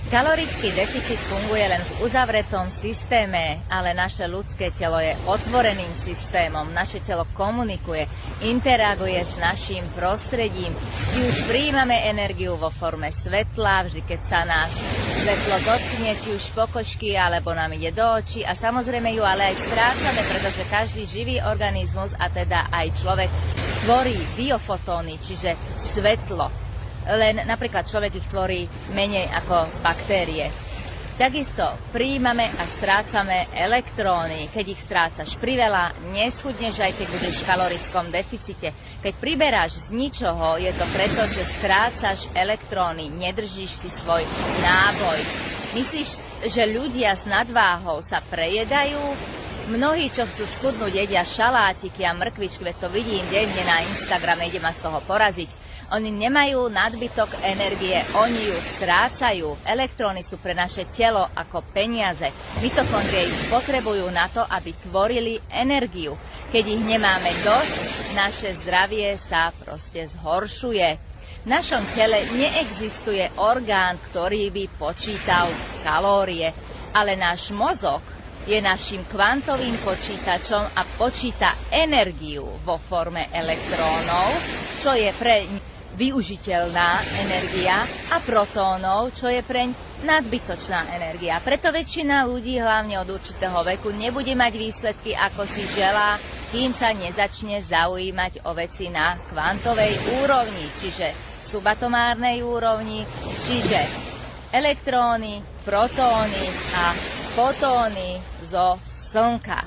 Kalorický deficit funguje len v uzavretom systéme, ale naše ľudské telo je otvoreným systémom. Naše telo komunikuje, interaguje s naším prostredím. Či už prijímame energiu vo forme svetla, vždy keď sa nás svetlo dotkne, či už pokožky, alebo nám ide do očí. A samozrejme ju ale aj strácame, pretože každý živý organizmus, a teda aj človek, tvorí biofotóny, čiže svetlo. Len napríklad človek ich tvorí menej ako baktérie. Takisto prijímame a strácame elektróny. Keď ich strácaš priveľa, neschudneš, aj keď budeš v kalorickom deficite. Keď priberáš z ničoho, je to preto, že strácaš elektróny, nedržíš si svoj náboj. Myslíš, že ľudia s nadváhou sa prejedajú? Mnohí, čo chcú schudnúť, jedia šalátiky a mrkvičky, veď to vidím denne na Instagrame, ide ma z toho poraziť. Oni nemajú nadbytok energie, oni ju strácajú. Elektróny sú pre naše telo ako peniaze. Mitokondrie ich potrebujú na to, aby tvorili energiu. Keď ich nemáme dosť, naše zdravie sa proste zhoršuje. V našom tele neexistuje orgán, ktorý by počítal kalórie, ale náš mozog je našim kvantovým počítačom a počíta energiu vo forme elektrónov, čo je pre využiteľná energia, a protónov, čo je preň nadbytočná energia. Preto väčšina ľudí, hlavne od určitého veku, nebude mať výsledky, ako si želá, kým sa nezačne zaujímať o veci na kvantovej úrovni, čiže subatomárnej úrovni, čiže elektróny, protóny a fotóny zo Slnka.